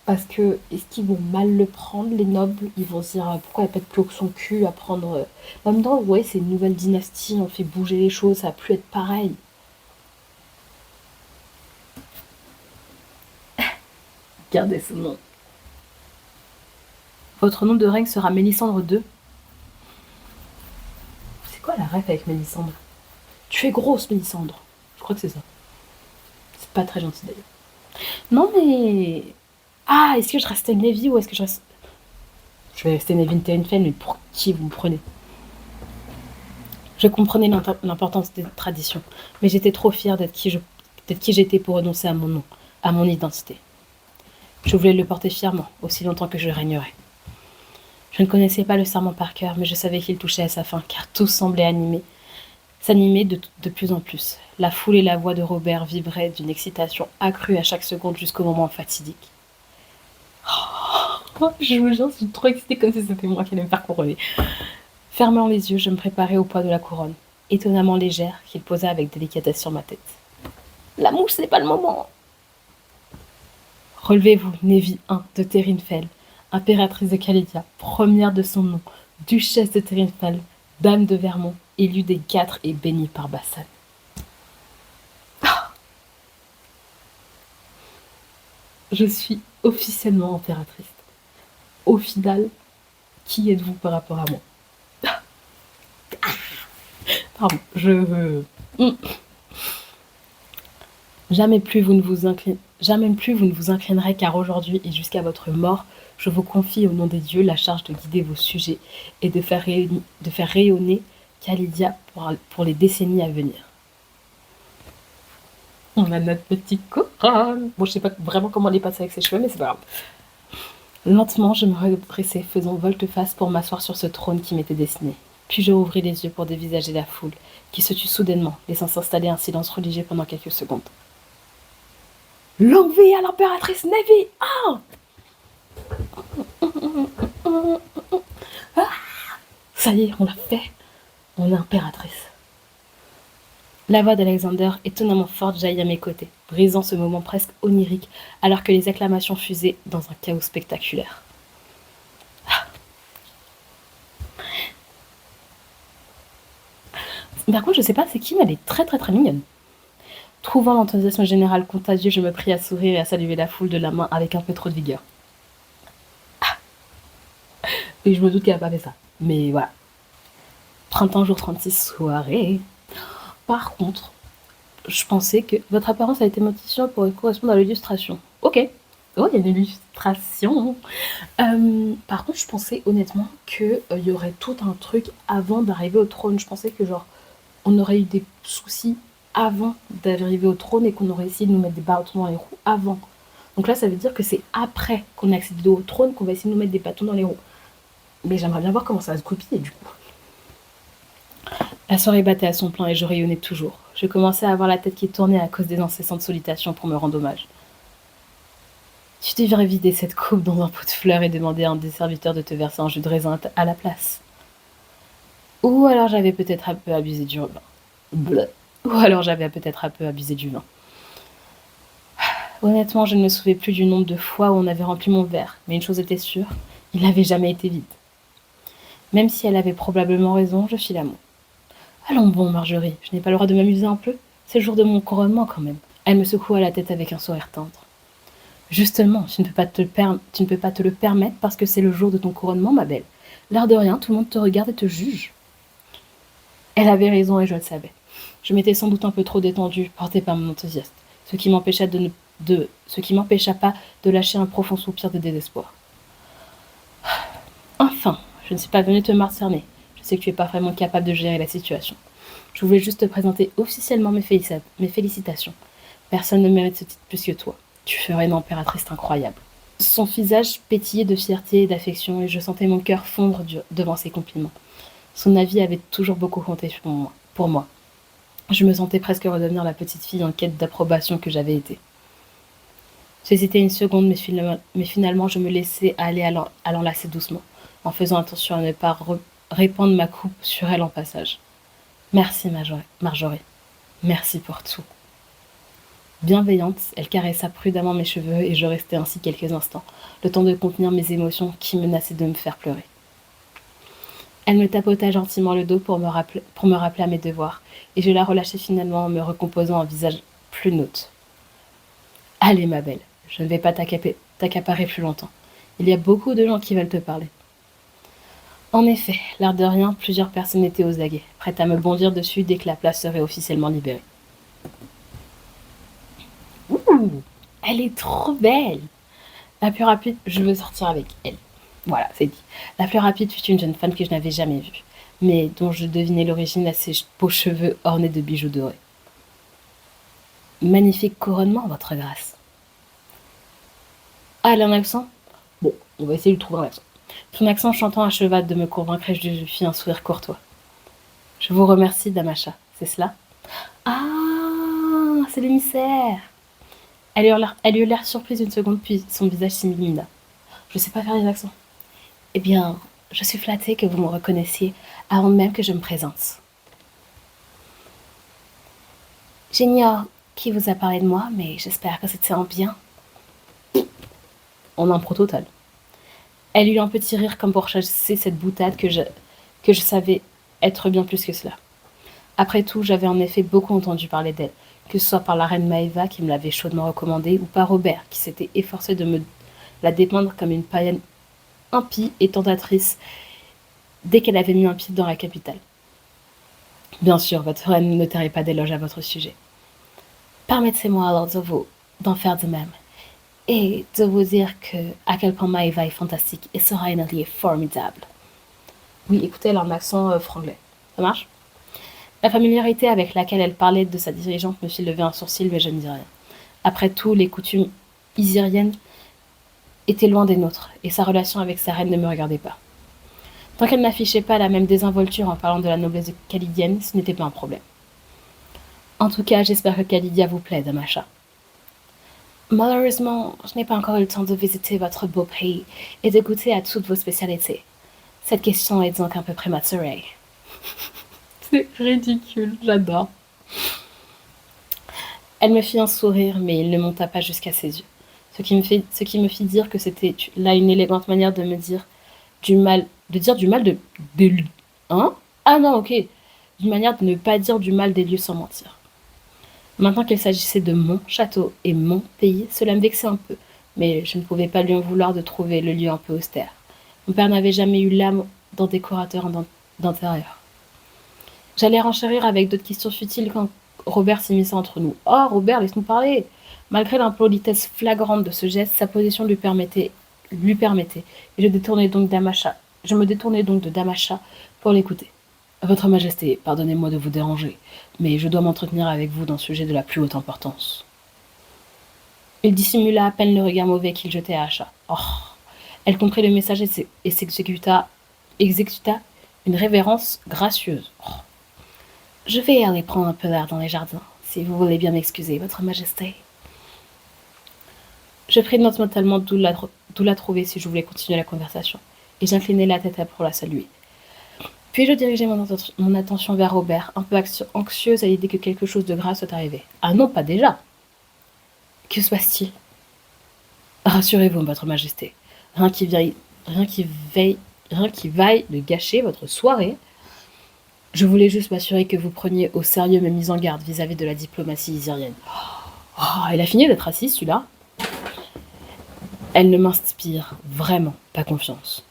Parce que, est-ce qu'ils vont mal le prendre, les nobles? Ils vont se dire, pourquoi elle pète plus haut que son cul à prendre... En même temps, vous voyez, c'est une nouvelle dynastie, on fait bouger les choses, ça va plus être pareil. Gardez ce nom. Votre nom de règne sera Mélisandre II. C'est quoi la ref avec Mélisandre? Tu es grosse, Mélisandre. Je crois que c'est ça. C'est pas très gentil d'ailleurs. Non mais... Ah, est-ce que je restais Navy ou est-ce que je reste... Je vais rester Navy Tenfen, mais pour qui vous me prenez? Je comprenais l'importance des traditions, mais j'étais trop fière d'être qui j'étais pour renoncer à mon nom, à mon identité. Je voulais le porter fièrement, aussi longtemps que je régnerais. Je ne connaissais pas le serment par cœur, mais je savais qu'il touchait à sa fin, car tout semblait s'animer de plus en plus. La foule et la voix de Robert vibraient d'une excitation accrue à chaque seconde jusqu'au moment fatidique. Oh, je vous jure, je suis trop excitée comme si c'était moi qui allais me faire couronner. Fermant les yeux, je me préparais au poids de la couronne, étonnamment légère, qu'il posa avec délicatesse sur ma tête. La mouche, c'est pas le moment. Relevez-vous, Nevi I de Therinfel, impératrice de Calédia, première de son nom, duchesse de Therinfel, dame de Vermont, élue des 4 et bénie par Bassan. Je suis officiellement impératrice. Au final, qui êtes-vous par rapport à moi? Pardon, Jamais plus vous ne vous inclinerez, car aujourd'hui et jusqu'à votre mort, je vous confie au nom des dieux la charge de guider vos sujets et de faire rayonner Calédia pour les décennies à venir. On a notre petite couronne. Bon, je sais pas vraiment comment elle est passée avec ses cheveux, mais c'est pas grave. Lentement, je me redressai, faisant volte-face pour m'asseoir sur ce trône qui m'était destiné. Puis je rouvris les yeux pour dévisager la foule, qui se tut soudainement, laissant s'installer un silence religieux pendant quelques secondes. Longue vie à l'impératrice Nevi! Ah, ça y est, on l'a fait. On est impératrice. La voix d'Alexander, étonnamment forte, jaillit à mes côtés, brisant ce moment presque onirique, alors que les acclamations fusaient dans un chaos spectaculaire. Par contre, je sais pas c'est qui, mais elle est très très très mignonne. Trouvant l'enthousiasme général contagieux, je me pris à sourire et à saluer la foule de la main avec un peu trop de vigueur. Et je me doute qu'elle a pas fait ça. Mais voilà. Printemps jour 36, soirée. Par contre, je pensais que votre apparence a été modifiée pour correspondre à l'illustration. Ok. Oh, il y a une illustration. Par contre, je pensais honnêtement qu'il y aurait tout un truc avant d'arriver au trône. Je pensais que genre, on aurait eu des soucis avant d'arriver au trône et qu'on aurait essayé de nous mettre des bâtons dans les roues avant. Donc là, ça veut dire que c'est après qu'on a accédé au trône qu'on va essayer de nous mettre des bâtons dans les roues. Mais j'aimerais bien voir comment ça va se goupiller du coup. La soirée battait à son plein et je rayonnais toujours. Je commençais à avoir la tête qui tournait à cause des incessantes sollicitations pour me rendre hommage. Tu devrais vider cette coupe dans un pot de fleurs et demander à un des serviteurs de te verser un jus de raisin à la place. Ou alors j'avais peut-être un peu abusé du vin. Bleu. Ou alors j'avais peut-être un peu abusé du vin. Honnêtement, je ne me souvenais plus du nombre de fois où on avait rempli mon verre, mais une chose était sûre, il n'avait jamais été vide. Même si elle avait probablement raison, je fis l'amour. Allons bon, Marjorie, je n'ai pas le droit de m'amuser un peu? C'est le jour de mon couronnement quand même. Elle me secoua la tête avec un sourire tendre. Justement, tu ne peux pas te le permettre parce que c'est le jour de ton couronnement, ma belle. L'air de rien, tout le monde te regarde et te juge. Elle avait raison et je le savais. Je m'étais sans doute un peu trop détendue, portée par mon enthousiasme, ce qui m'empêcha pas de lâcher un profond soupir de désespoir. Enfin, je ne suis pas venue te martyrer. Je sais que tu es pas vraiment capable de gérer la situation. Je voulais juste te présenter officiellement mes félicitations. Personne ne mérite ce titre plus que toi. Tu ferais une impératrice incroyable. Son visage pétillait de fierté et d'affection et je sentais mon cœur fondre devant ses compliments. Son avis avait toujours beaucoup compté pour moi. Je me sentais presque redevenir la petite fille en quête d'approbation que j'avais été. J'hésitais une seconde, mais finalement je me laissais aller à l'enlacer doucement, en faisant attention à ne pas répandre ma coupe sur elle en passage. Merci, Marjorie. Merci pour tout. Bienveillante, elle caressa prudemment mes cheveux et je restai ainsi quelques instants, le temps de contenir mes émotions qui menaçaient de me faire pleurer. Elle me tapota gentiment le dos pour me rappeler à mes devoirs, et je la relâchai finalement en me recomposant un visage plus neutre. Allez, ma belle, je ne vais pas t'accaparer plus longtemps. Il y a beaucoup de gens qui veulent te parler. En effet, l'air de rien, plusieurs personnes étaient aux aguets, prêtes à me bondir dessus dès que la place serait officiellement libérée. Ouh, elle est trop belle! La plus rapide, je veux sortir avec elle. Voilà, c'est dit. La plus rapide fut une jeune femme que je n'avais jamais vue, mais dont je devinais l'origine à ses beaux cheveux ornés de bijoux dorés. Magnifique couronnement, votre grâce. Ah, elle a un accent? Bon, on va essayer de trouver un accent. Son accent chantant acheva de me convaincre et je lui fis un sourire courtois. Je vous remercie, Damacha, c'est cela? Ah, c'est l'émissaire! Elle eut l'air surprise une seconde, puis son visage s'illumina. Je ne sais pas faire les accents. Eh bien, je suis flattée que vous me reconnaissiez avant même que je me présente. J'ignore qui vous a parlé de moi, mais j'espère que c'était en bien. En impro total. Elle eut un petit rire comme pour chasser cette boutade que je savais être bien plus que cela. Après tout, j'avais en effet beaucoup entendu parler d'elle, que ce soit par la reine Maëva qui me l'avait chaudement recommandée, ou par Robert qui s'était efforcé de me la dépeindre comme une païenne impie et tentatrice dès qu'elle avait mis un pied dans la capitale. Bien sûr, votre reine ne tairait pas d'éloges à votre sujet. Permettez-moi alors d'en faire de même, et de vous dire à quel point Maëva est fantastique et sera une alliée formidable. Oui, écoutez, elle a un accent franglais. Ça marche? La familiarité avec laquelle elle parlait de sa dirigeante me fit lever un sourcil, mais je ne dis rien. Après tout, les coutumes isyriennes étaient loin des nôtres, et sa relation avec sa reine ne me regardait pas. Tant qu'elle n'affichait pas la même désinvolture en parlant de la noblesse khalidienne, ce n'était pas un problème. En tout cas, j'espère que Khalidia vous plaît, Damacha. Malheureusement, je n'ai pas encore eu le temps de visiter votre beau pays et de goûter à toutes vos spécialités. Cette question est donc un peu prématurée. C'est ridicule, j'adore. Elle me fit un sourire, mais il ne monta pas jusqu'à ses yeux. Ce qui me fit dire que c'était là une élégante manière de me dire du mal, hein? Ah non, ok. D'une manière de ne pas dire du mal des lieux sans mentir. Maintenant qu'il s'agissait de mon château et mon pays, cela me vexait un peu, mais je ne pouvais pas lui en vouloir de trouver le lieu un peu austère. Mon père n'avait jamais eu l'âme d'un décorateur d'intérieur. J'allais renchérir avec d'autres questions futiles quand Robert s'immisça entre nous. « Oh, Robert, laisse-nous parler !» Malgré l'impolitesse flagrante de ce geste, sa position lui permettait, et je me détournais donc de Damacha pour l'écouter. Votre Majesté, pardonnez-moi de vous déranger, mais je dois m'entretenir avec vous d'un sujet de la plus haute importance. Il dissimula à peine le regard mauvais qu'il jetait à Acha. Oh. Elle comprit le message et exécuta une révérence gracieuse. Oh. Je vais aller prendre un peu d'air dans les jardins, si vous voulez bien m'excuser, Votre Majesté. Je pris note mentalement d'où la trouver si je voulais continuer la conversation, et j'inclinai la tête pour la saluer. Puis je dirigeai mon attention vers Robert, un peu anxieuse à l'idée que quelque chose de grave soit arrivé. Ah non, pas déjà. Que se passe-t-il? Rassurez-vous, Votre Majesté. Rien qui vaille de gâcher votre soirée. Je voulais juste m'assurer que vous preniez au sérieux mes mises en garde vis-à-vis de la diplomatie isyrienne. Oh, elle a fini d'être assise, celui-là. Elle ne m'inspire vraiment pas confiance.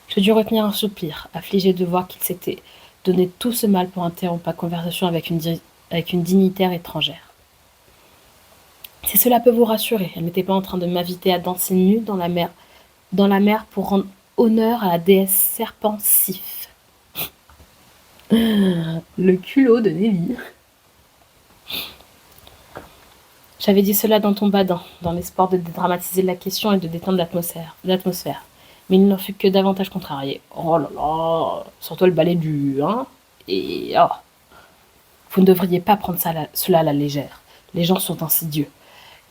Je dus retenir un soupir, affligé de voir qu'il s'était donné tout ce mal pour interrompre ma conversation avec une dignitaire étrangère. Si cela peut vous rassurer, elle n'était pas en train de m'inviter à danser nue dans la mer pour rendre honneur à la déesse serpent Sif. Le culot de Nelly. J'avais dit cela dans ton badin, dans l'espoir de dédramatiser la question et de détendre l'atmosphère. Mais il n'en fut que davantage contrarié. Oh là là, surtout le balai du... Hein, et... Oh. Vous ne devriez pas prendre cela à la légère. Les gens sont insidieux.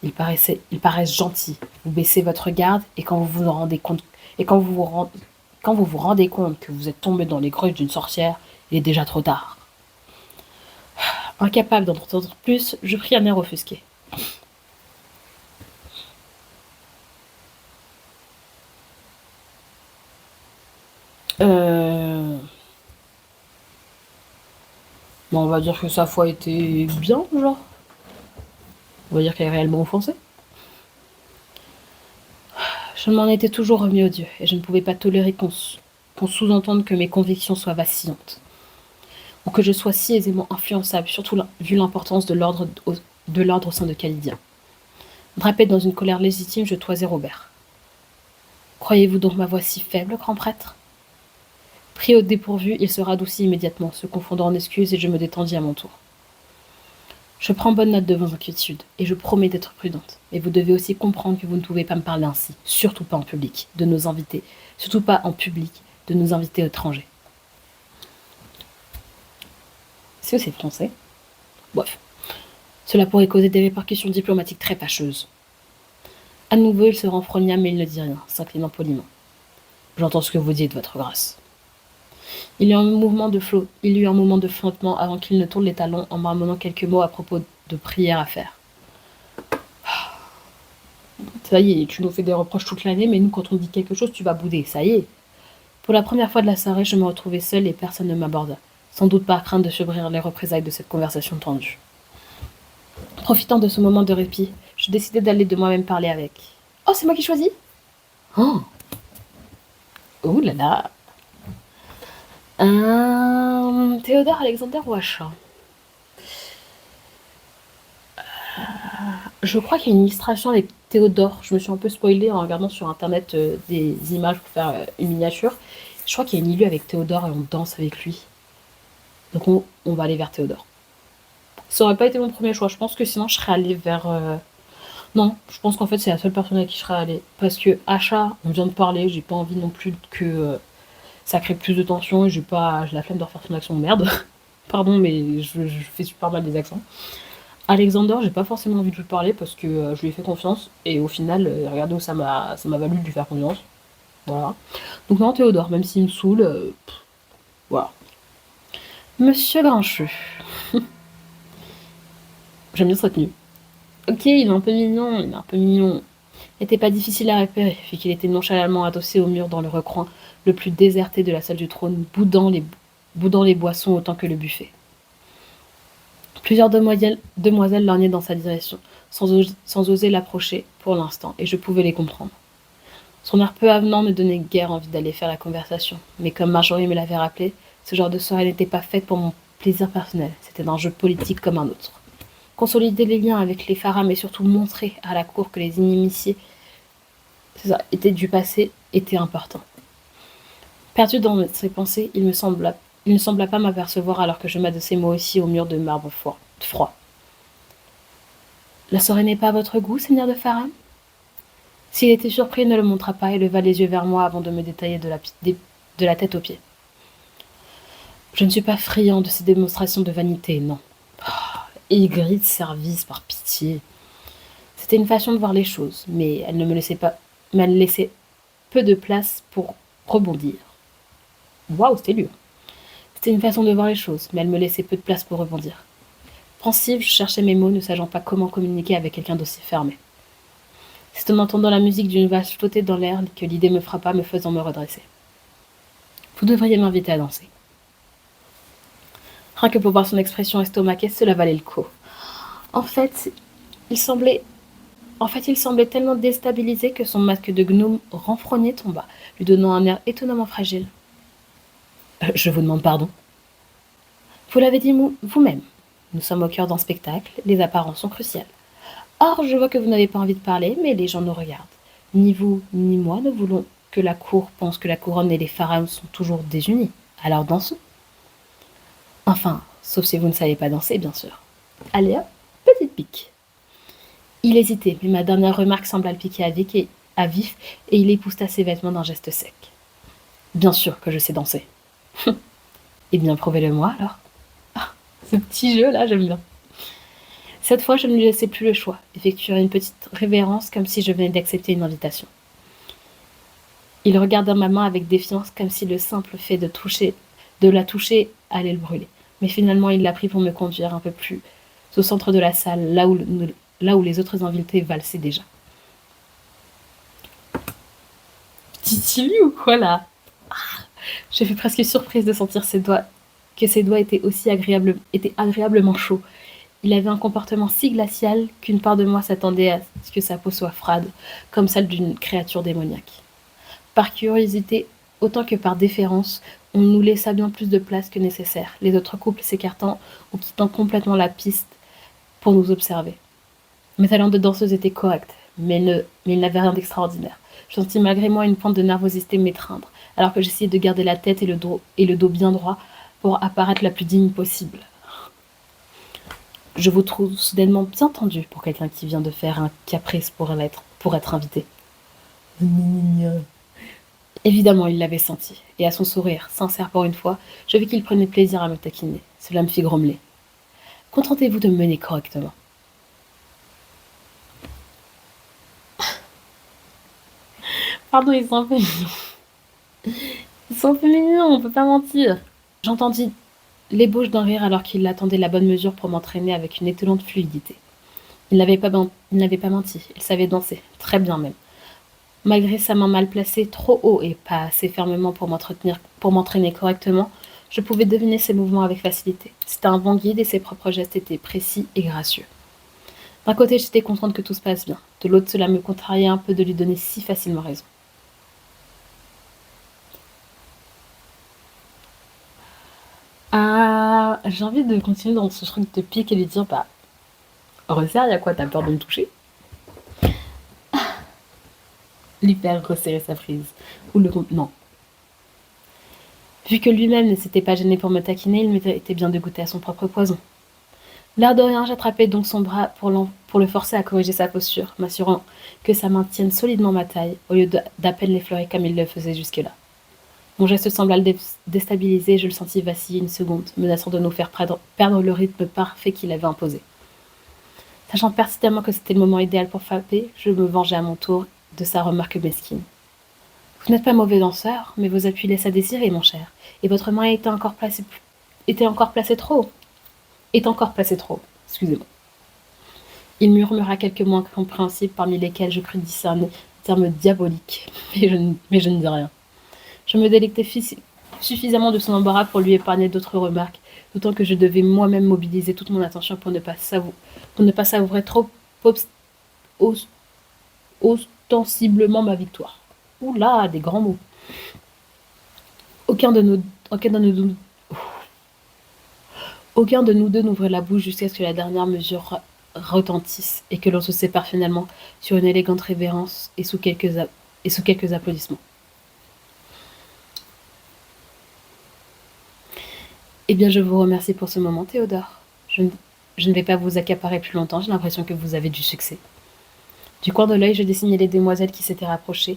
Ils paraissent gentils. Vous baissez votre garde et quand vous vous rendez compte que vous êtes tombé dans les gruges d'une sorcière, il est déjà trop tard. Incapable d'en entendre plus, je pris un air offusqué. Bon, on va dire que sa foi était bien, genre. On va dire qu'elle est réellement offensée. Je m'en étais toujours remis aux dieux, et je ne pouvais pas tolérer qu'on sous-entende que mes convictions soient vacillantes, ou que je sois si aisément influençable, surtout vu l'importance de l'ordre au sein de Khalidien. Drapé dans une colère légitime, je toisai Robert. Croyez-vous donc ma voix si faible, grand prêtre? Pris au dépourvu, il se radoucit immédiatement, se confondant en excuses, et je me détendis à mon tour. Je prends bonne note de vos inquiétudes, et je promets d'être prudente. Mais vous devez aussi comprendre que vous ne pouvez pas me parler ainsi, surtout pas en public, de nos invités, surtout pas en public, de nos invités étrangers. Est-ce que c'est français? Bref. Cela pourrait causer des répercussions diplomatiques très fâcheuses. À nouveau, il se renfrogna, mais il ne dit rien, s'inclinant poliment. J'entends ce que vous dites, votre grâce. Il eut un moment de flottement avant qu'il ne tourne les talons en marmonnant quelques mots à propos de prières à faire. Ça y est, tu nous fais des reproches toute l'année, mais nous, quand on dit quelque chose, tu vas bouder, ça y est. Pour la première fois de la soirée, je me retrouvai seule et personne ne m'aborda, sans doute par crainte de subir les représailles de cette conversation tendue. Profitant de ce moment de répit, je décidai d'aller de moi-même parler avec. Oh, c'est moi qui choisis? Oh, oh là là. Théodore, Alexander ou Acha? Je crois qu'il y a une illustration avec Théodore. Je me suis un peu spoilée en regardant sur internet des images pour faire une miniature. Je crois qu'il y a une illustration avec Théodore et on danse avec lui. Donc on va aller vers Théodore. Ça aurait pas été mon premier choix. Je pense que sinon je serais allée vers... Non, je pense qu'en fait c'est la seule personne à qui je serais allée. Parce que Acha, on vient de parler, j'ai pas envie non plus que ça crée plus de tension et j'ai la flemme de refaire son accent de merde. Pardon, mais je fais super mal des accents. Alexander, j'ai pas forcément envie de lui parler parce que je lui ai fait confiance et au final, regardez où ça m'a valu de lui faire confiance. Voilà. Donc non, Théodore, même s'il me saoule, voilà. Monsieur Grincheux. J'aime bien sa tenue. Ok, il est un peu mignon. N'était pas difficile à repérer, vu qu'il était nonchalamment adossé au mur dans le recoin le plus déserté de la salle du trône, boudant les boissons autant que le buffet. Plusieurs demoiselles lorgnaient dans sa direction, sans oser l'approcher pour l'instant, et je pouvais les comprendre. Son air peu avenant me donnait guère envie d'aller faire la conversation, mais comme Marjorie me l'avait rappelé, ce genre de soirée n'était pas faite pour mon plaisir personnel, c'était un jeu politique comme un autre. Consolider les liens avec les Faram et surtout montrer à la cour que les inimitiés étaient du passé était important. Perdu dans ses pensées, il me sembla Il ne sembla pas m'apercevoir alors que je m'adossais moi aussi au mur de marbre froid. La soirée n'est pas à votre goût, seigneur de Faram? S'il était surpris, il ne le montra pas et leva les yeux vers moi avant de me détailler de la tête aux pieds. Je ne suis pas friand de ces démonstrations de vanité, non. Aigri de service, par pitié. C'était une façon de voir les choses, mais elle me laissait peu de place pour rebondir. Waouh, c'était dur. C'était une façon de voir les choses, mais elle me laissait peu de place pour rebondir. Pensive, je cherchais mes mots, ne sachant pas comment communiquer avec quelqu'un d'aussi fermé. C'est en entendant la musique d'une valse flotter dans l'air que l'idée me frappa, me faisant me redresser. Vous devriez m'inviter à danser. Rien que pour voir son expression estomaquée, cela valait le coup. En fait, il semblait tellement déstabilisé que son masque de gnome renfrogné tomba, lui donnant un air étonnamment fragile. Je vous demande pardon. Vous l'avez dit vous-même. Nous sommes au cœur d'un spectacle, les apparences sont cruciales. Or, je vois que vous n'avez pas envie de parler, mais les gens nous regardent. Ni vous, ni moi ne voulons que la cour pense que la couronne et les pharaons sont toujours désunis. Alors dansons. Enfin, sauf si vous ne savez pas danser, bien sûr. Allez hop, petite pique. Il hésitait, mais ma dernière remarque sembla le piquer à vif, et il épousta ses vêtements d'un geste sec. Bien sûr que je sais danser. Eh bien, prouvez-le-moi alors. Ah, ce petit jeu-là, j'aime bien. Cette fois, je ne lui laissai plus le choix, effectuant une petite révérence comme si je venais d'accepter une invitation. Il regarda ma main avec défiance, comme si le simple fait de la toucher allait le brûler. Mais finalement, il l'a pris pour me conduire un peu plus au centre de la salle, là où les autres invités valsaient déjà. Petit lui ou quoi là? Je fus presque surprise de sentir que ses doigts étaient agréablement chauds. Il avait un comportement si glacial qu'une part de moi s'attendait à ce que sa peau soit froide, comme celle d'une créature démoniaque. Par curiosité, autant que par déférence, on nous laissa bien plus de place que nécessaire, les autres couples s'écartant ou quittant complètement la piste pour nous observer. Mes talents de danseuse étaient corrects, mais ils n'avaient rien d'extraordinaire. Je sentis malgré moi une pointe de nervosité m'étreindre, alors que j'essayais de garder la tête et le dos bien droit pour apparaître la plus digne possible. Je vous trouve soudainement bien tendu pour quelqu'un qui vient de faire un caprice pour être invité. Évidemment, il l'avait senti, et à son sourire, sincère pour une fois, je vis qu'il prenait plaisir à me taquiner. Cela me fit grommeler. Contentez-vous de me mener correctement. Pardon, ils sont un peu mignons. Ils sont un peu mignons, on peut pas mentir. J'entendis l'ébauche d'un rire alors qu'il attendait la bonne mesure pour m'entraîner avec une étonnante fluidité. Il n'avait pas menti, il savait danser, très bien même. Malgré sa main mal placée, trop haut et pas assez fermement pour m'entraîner correctement, je pouvais deviner ses mouvements avec facilité. C'était un bon guide et ses propres gestes étaient précis et gracieux. D'un côté, j'étais contente que tout se passe bien. De l'autre, cela me contrariait un peu de lui donner si facilement raison. Ah, j'ai envie de continuer dans ce truc de pique et lui dire, bah, resserre, y'a quoi, t'as peur de me toucher? Lui faire resserrer sa prise. Non. Vu que lui-même ne s'était pas gêné pour me taquiner, il m'était bien de goûter à son propre poison. L'air de rien, j'attrapai donc son bras pour le forcer à corriger sa posture, m'assurant que sa main tienne solidement ma taille, au lieu d'à peine l'effleurer comme il le faisait jusque-là. Mon geste sembla le déstabiliser et je le sentis vaciller une seconde, menaçant de nous faire perdre le rythme parfait qu'il avait imposé. Sachant pertinemment que c'était le moment idéal pour frapper, je me vengeai à mon tour de sa remarque mesquine. Vous n'êtes pas mauvais danseur, mais vos appuis laissent à désirer, mon cher, et votre main était encore placée trop. Excusez-moi. Il murmura quelques mots incompréhensibles parmi lesquels je crus discerner des termes diaboliques, mais je ne dis rien. Je me délectais suffisamment de son embarras pour lui épargner d'autres remarques, d'autant que je devais moi-même mobiliser toute mon attention pour ne pas savourer trop ostensiblement ma victoire. Oula, des grands mots. Aucun de nous deux n'ouvrait la bouche jusqu'à ce que la dernière mesure retentisse et que l'on se sépare finalement sur une élégante révérence et sous quelques applaudissements. Eh bien, je vous remercie pour ce moment, Théodore. Je ne vais pas vous accaparer plus longtemps, j'ai l'impression que vous avez du succès. Du coin de l'œil, je dessinais les demoiselles qui s'étaient rapprochées,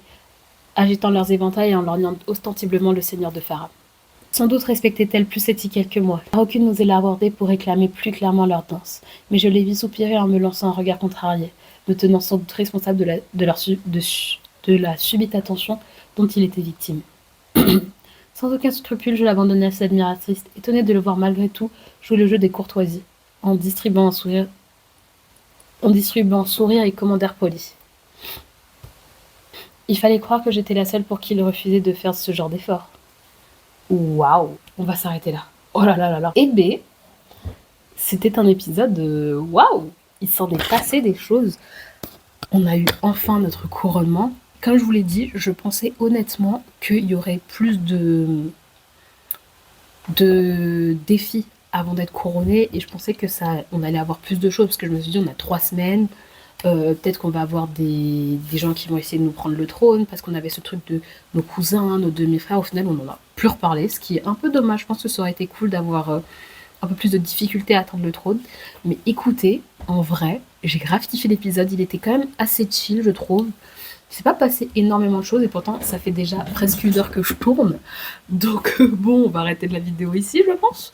agitant leurs éventails et en lorgnant ostensiblement le seigneur de Farah. Sans doute respectaient-elles plus étiquette que moi, car aucune n'osait l'aborder pour réclamer plus clairement leur danse, mais je les vis soupirer en me lançant un regard contrarié, me tenant sans doute responsable de la subite attention dont il était victime. Sans aucun scrupule, je l'abandonnai à ses admiratrices, étonnée de le voir malgré tout jouer le jeu des courtoisies, en distribuant sourires et commentaires polis. Il fallait croire que j'étais la seule pour qui il refusait de faire ce genre d'effort. Waouh, on va s'arrêter là. Oh là là là là. Eh B, c'était un épisode waouh, il s'en est passé des choses. On a eu enfin notre couronnement. Comme je vous l'ai dit, je pensais honnêtement qu'il y aurait plus de défis avant d'être couronné et je pensais que on allait avoir plus de choses parce que je me suis dit on a 3 semaines, peut-être qu'on va avoir des gens qui vont essayer de nous prendre le trône parce qu'on avait ce truc de nos cousins, nos demi-frères. Au final, on n'en a plus reparlé, ce qui est un peu dommage. Je pense que ça aurait été cool d'avoir un peu plus de difficulté à atteindre le trône. Mais écoutez, en vrai, j'ai grave kiffé l'épisode. Il était quand même assez chill, je trouve. Il s'est pas passé énormément de choses et pourtant ça fait déjà presque 1 heure que je tourne. Donc bon, on va arrêter de la vidéo ici, je pense.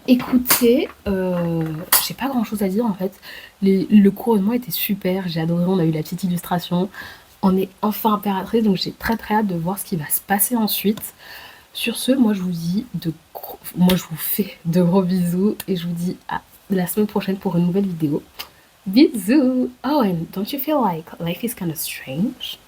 Écoutez, j'ai pas grand chose à dire en fait. Le couronnement était super, j'ai adoré, on a eu la petite illustration. On est enfin impératrice, donc j'ai très très hâte de voir ce qui va se passer ensuite. Sur ce, moi je vous fais de gros bisous et je vous dis à la semaine prochaine pour une nouvelle vidéo. Bisous! Oh, and don't you feel like life is kind of strange?